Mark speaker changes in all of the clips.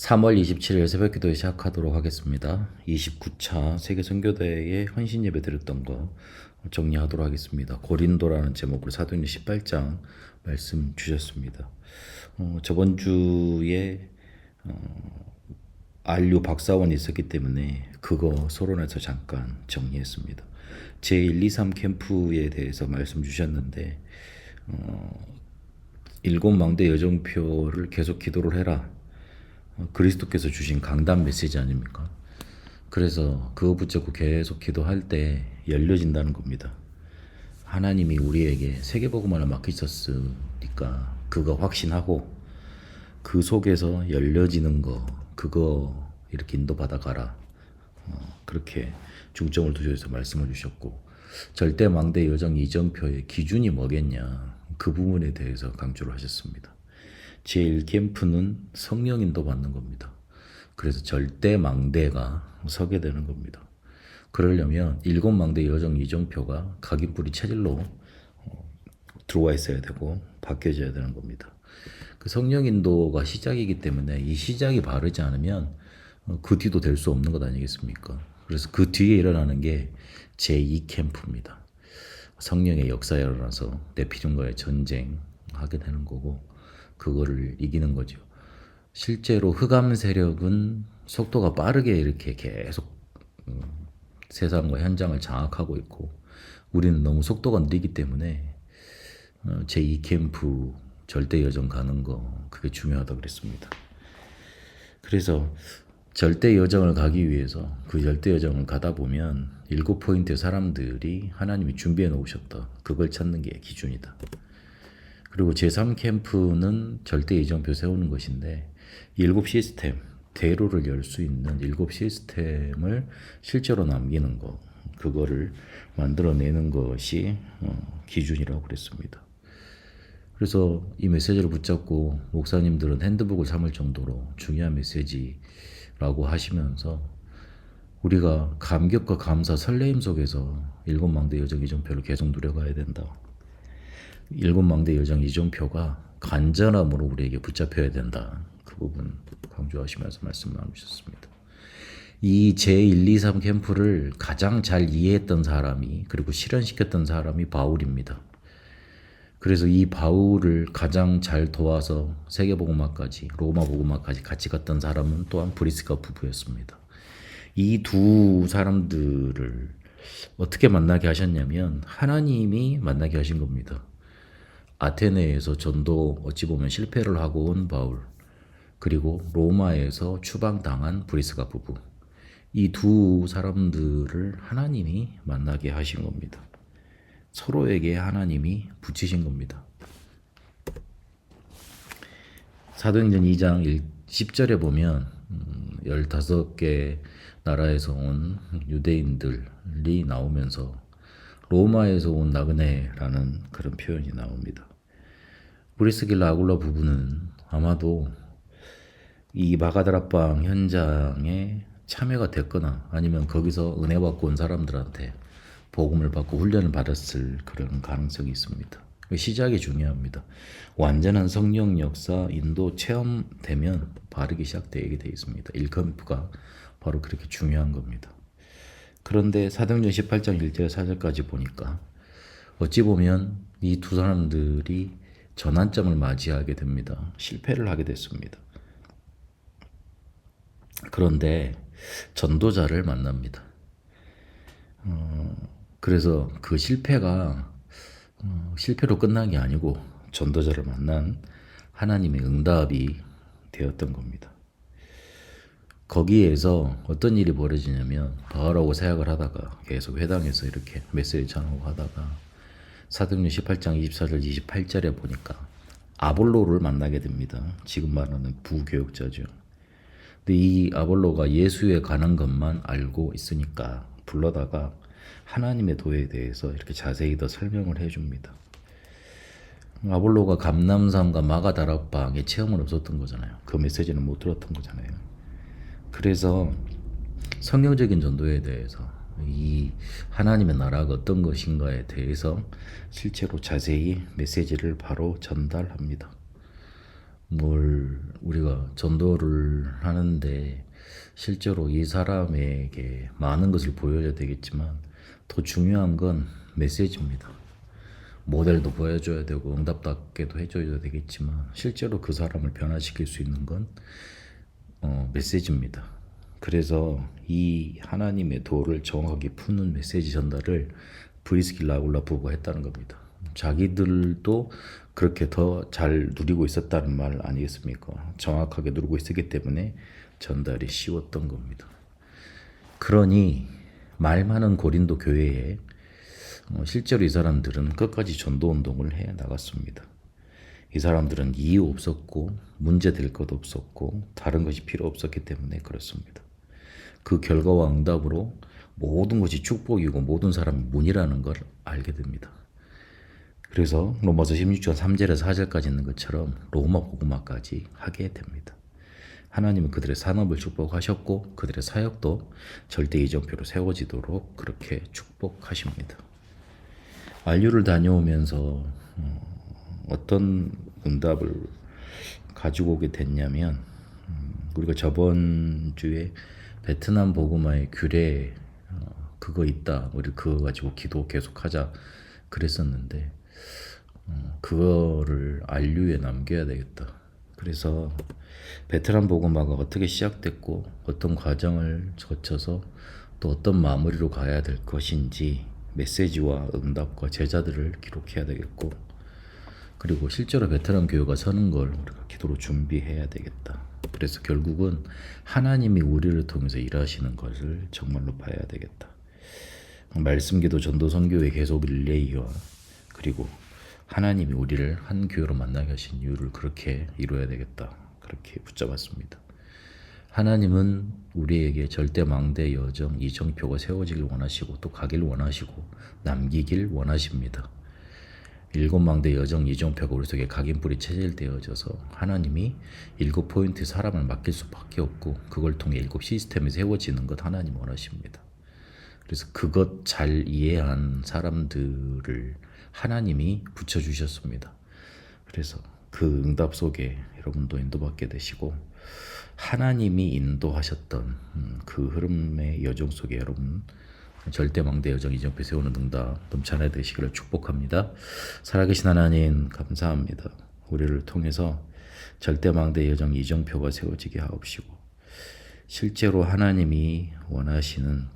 Speaker 1: 3월 27일 새벽기도 시작하도록 하겠습니다. 29차 세계선교대회에 헌신 예배 드렸던 거 정리하도록 하겠습니다. 고린도라는 제목으로 사도행전 18장 말씀 주셨습니다. 저번 주에 안류 박사원이 있었기 때문에 그거 서론에서 잠깐 정리했습니다. 제1, 2, 3 캠프에 대해서 말씀 주셨는데 일곱 망대 여정표를 계속 기도를 해라. 그리스도께서 주신 강단 메시지 아닙니까? 그래서 그거 붙잡고 계속 기도할 때 열려진다는 겁니다. 하나님이 우리에게 세계복음만을 맡기셨으니까 그거 확신하고 그 속에서 열려지는 거 그거 이렇게 인도받아 가라. 그렇게 중점을 두셔서 말씀을 주셨고 절대망대 여정 이정표의 기준이 뭐겠냐 그 부분에 대해서 강조를 하셨습니다. 제1캠프는 성령 인도 받는 겁니다. 그래서 절대망대가 서게 되는 겁니다. 그러려면 일곱 망대 여정 이정표가 각인뿌리 체질로 들어와 있어야 되고 바뀌어져야 되는 겁니다. 그 성령 인도가 시작이기 때문에 이 시작이 바르지 않으면 그 뒤도 될 수 없는 것 아니겠습니까? 그래서 그 뒤에 일어나는 게 제2캠프입니다. 성령의 역사에 일어나서 네피림과의 전쟁하게 되는 거고 그거를 이기는 거죠. 실제로 흑암 세력은 속도가 빠르게 이렇게 계속 세상과 현장을 장악하고 있고 우리는 너무 속도가 느리기 때문에 제2캠프 절대 여정 가는 거 그게 중요하다고 그랬습니다. 그래서 절대 여정을 가기 위해서 그 절대 여정을 가다 보면 7포인트의 사람들이 하나님이 준비해 놓으셨다. 그걸 찾는 게 기준이다. 그리고 제3캠프는 절대 예정표 세우는 것인데 7 시스템, 대로를 열 수 있는 7 시스템을 실제로 남기는 거 그거를 만들어내는 것이 기준이라고 그랬습니다. 그래서 이 메시지를 붙잡고 목사님들은 핸드북을 삼을 정도로 중요한 메시지라고 하시면서 우리가 감격과 감사, 설레임 속에서 일곱 망대 여정 이정표를 계속 누려가야 된다. 일곱 망대 여정 이정표가 간절함으로 우리에게 붙잡혀야 된다. 그 부분 강조하시면서 말씀 나누셨습니다. 이 제1, 2, 3 캠프를 가장 잘 이해했던 사람이 그리고 실현시켰던 사람이 바울입니다. 그래서 이 바울을 가장 잘 도와서 세계복음화까지 로마 복음화까지 같이 갔던 사람은 또한 브리스가 부부였습니다. 이 두 사람들을 어떻게 만나게 하셨냐면 하나님이 만나게 하신 겁니다. 아테네에서 전도 어찌 보면 실패를 하고 온 바울 그리고 로마에서 추방당한 브리스가 부부 이 두 사람들을 하나님이 만나게 하신 겁니다. 서로에게 하나님이 붙이신 겁니다. 사도행전 2장 10절에 보면 15개 나라에서 온 유대인들이 나오면서 로마에서 온 나그네라는 그런 표현이 나옵니다. 브리스길라 아굴라 부부는 아마도 이 마가다락방 현장에 참여가 됐거나 아니면 거기서 은혜 받고 온 사람들한테 복음을 받고 훈련을 받았을 그런 가능성이 있습니다. 시작이 중요합니다. 완전한 성령 역사 인도 체험되면 바르게 시작되게 되어 있습니다. 1캠프가 바로 그렇게 중요한 겁니다. 그런데 사도행전 18장 1절 4절까지 보니까 어찌 보면 이 두 사람들이 전환점을 맞이하게 됩니다. 실패를 하게 됐습니다. 그런데 전도자를 만납니다. 그래서 그 실패가 실패로 끝난 게 아니고 전도자를 만난 하나님의 응답이 되었던 겁니다. 거기에서 어떤 일이 벌어지냐면 바울하고 사역을 하다가 계속 회당에서 이렇게 메시지 전하고 하다가 사도행전 18장 24절 28절에 보니까 아볼로를 만나게 됩니다. 지금 말하는 부교역자죠. 근데 이 아볼로가 예수에 관한 것만 알고 있으니까 불러다가 하나님의 도에 대해서 이렇게 자세히 더 설명을 해줍니다. 아볼로가 감람산과 마가다락방에 체험은 없었던 거잖아요. 그 메시지는 못 들었던 거잖아요. 그래서 성경적인 전도에 대해서 이 하나님의 나라가 어떤 것인가에 대해서 실제로 자세히 메시지를 바로 전달합니다. 뭘 우리가 전도를 하는데 실제로 이 사람에게 많은 것을 보여줘야 되겠지만 더 중요한 건 메시지입니다. 모델도 보여줘야 되고 응답답게도 해줘야 되겠지만 실제로 그 사람을 변화시킬 수 있는 건 메시지입니다. 그래서 이 하나님의 도를 정확하게 푸는 메시지 전달을 브리스길라 아굴라 부부가 했다는 겁니다. 자기들도 그렇게 더 잘 누리고 있었다는 말 아니겠습니까? 정확하게 누리고 있었기 때문에 전달이 쉬웠던 겁니다. 그러니 말 많은 고린도 교회에 실제로 이 사람들은 끝까지 전도 운동을 해 나갔습니다. 이 사람들은 이유 없었고 문제될 것 없었고 다른 것이 필요 없었기 때문에 그렇습니다. 그 결과와 응답으로 모든 것이 축복이고 모든 사람이 문이라는 걸 알게 됩니다. 그래서 로마서 16장 3절에서 4절까지 있는 것처럼 로마 복음화까지 하게 됩니다. 하나님은 그들의 산업을 축복하셨고 그들의 사역도 절대 이정표로 세워지도록 그렇게 축복하십니다. 안류를 다녀오면서 어떤 응답을 가지고 오게 됐냐면 우리가 저번 주에 베트남 복음화의 규례 그거 있다. 우리 그거 가지고 기도 계속하자 그랬었는데 그거를 안류에 남겨야 되겠다. 그래서 베트남 복음화가 어떻게 시작됐고 어떤 과정을 거쳐서 또 어떤 마무리로 가야 될 것인지 메시지와 응답과 제자들을 기록해야 되겠고 그리고 실제로 베트남 교회가 서는 걸 우리가 기도로 준비해야 되겠다. 그래서 결국은 하나님이 우리를 통해서 일하시는 것을 정말로 봐야 되겠다. 말씀기도 전도 선교의 계속 릴레이와 그리고 하나님이 우리를 한 교회로 만나게 하신 이유를 그렇게 이루어야 되겠다. 그렇게 붙잡았습니다. 하나님은 우리에게 절대 망대 여정 이정표가 세워지길 원하시고 또 가길 원하시고 남기길 원하십니다. 일곱 망대 여정 이정표가 우리 속에 각인뿔이 체질되어져서 하나님이 7포인트 사람을 맡길 수밖에 없고 그걸 통해 7 시스템이 세워지는 것 하나님 원하십니다. 그래서 그것 잘 이해한 사람들을 하나님이 붙여주셨습니다. 그래서 그 응답 속에 여러분도 인도받게 되시고 하나님이 인도하셨던 그 흐름의 여정 속에 여러분 절대망대 여정 이정표 세우는 응답 넘쳐나게 되시기를 축복합니다. 살아계신 하나님 감사합니다. 우리를 통해서 절대망대 여정 이정표가 세워지게 하옵시고 실제로 하나님이 원하시는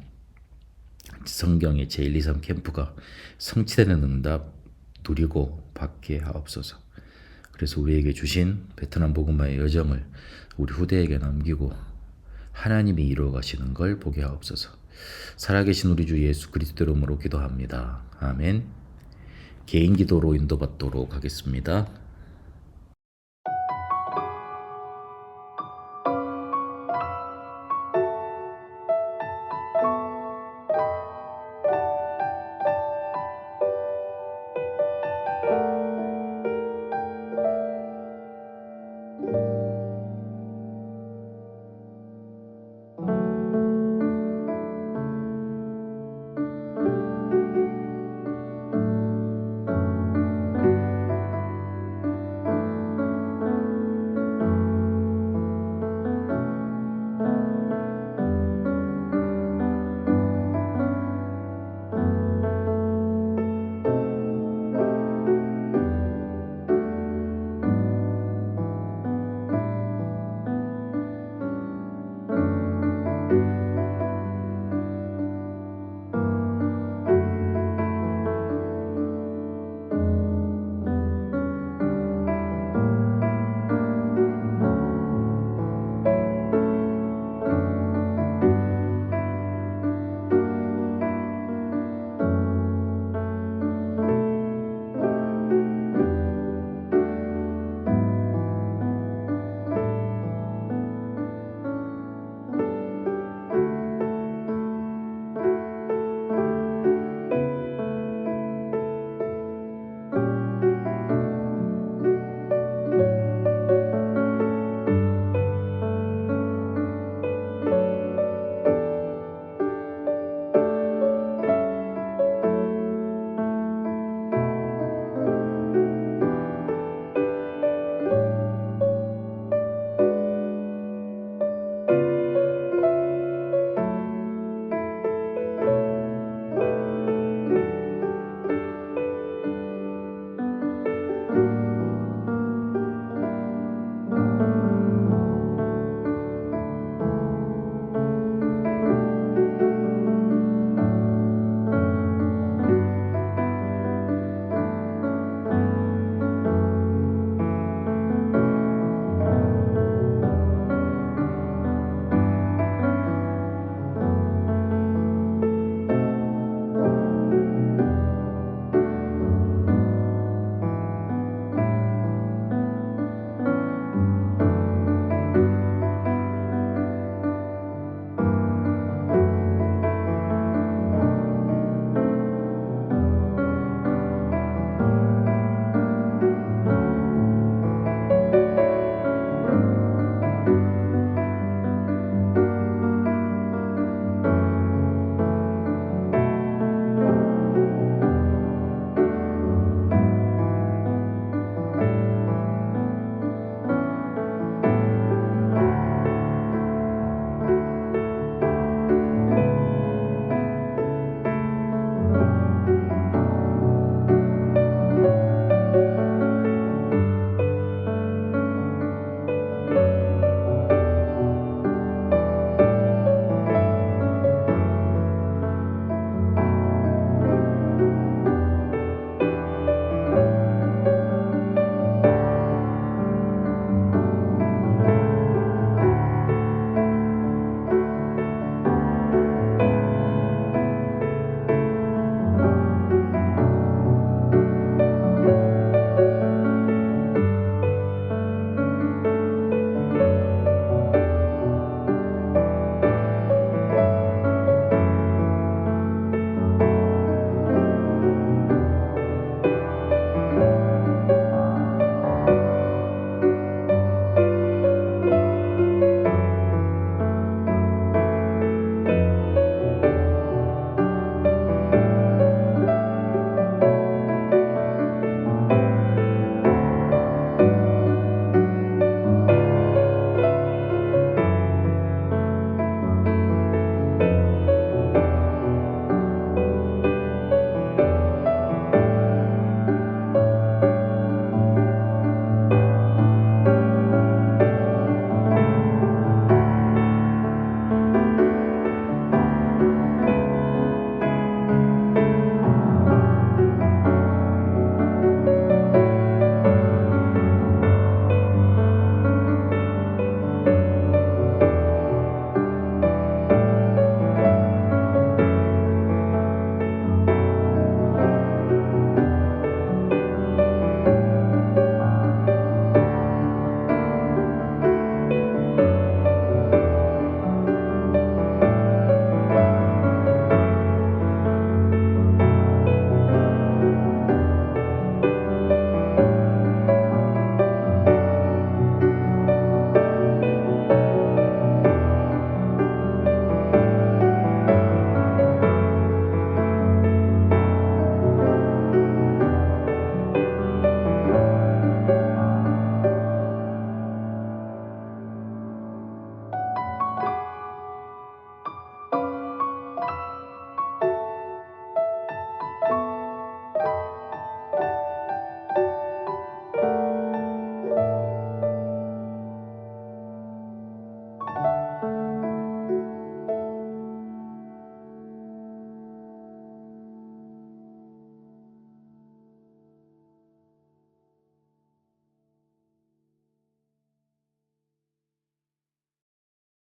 Speaker 1: 성경의 제1, 2, 3 캠프가 성취되는 응답 누리고 받게 하옵소서. 그래서 우리에게 주신 베트남 복음화의 여정을 우리 후대에게 남기고 하나님이 이루어 가시는 걸 보게 하옵소서. 살아계신 우리 주 예수 그리스도 이름으로 기도합니다. 아멘. 개인 기도로 인도받도록 하겠습니다.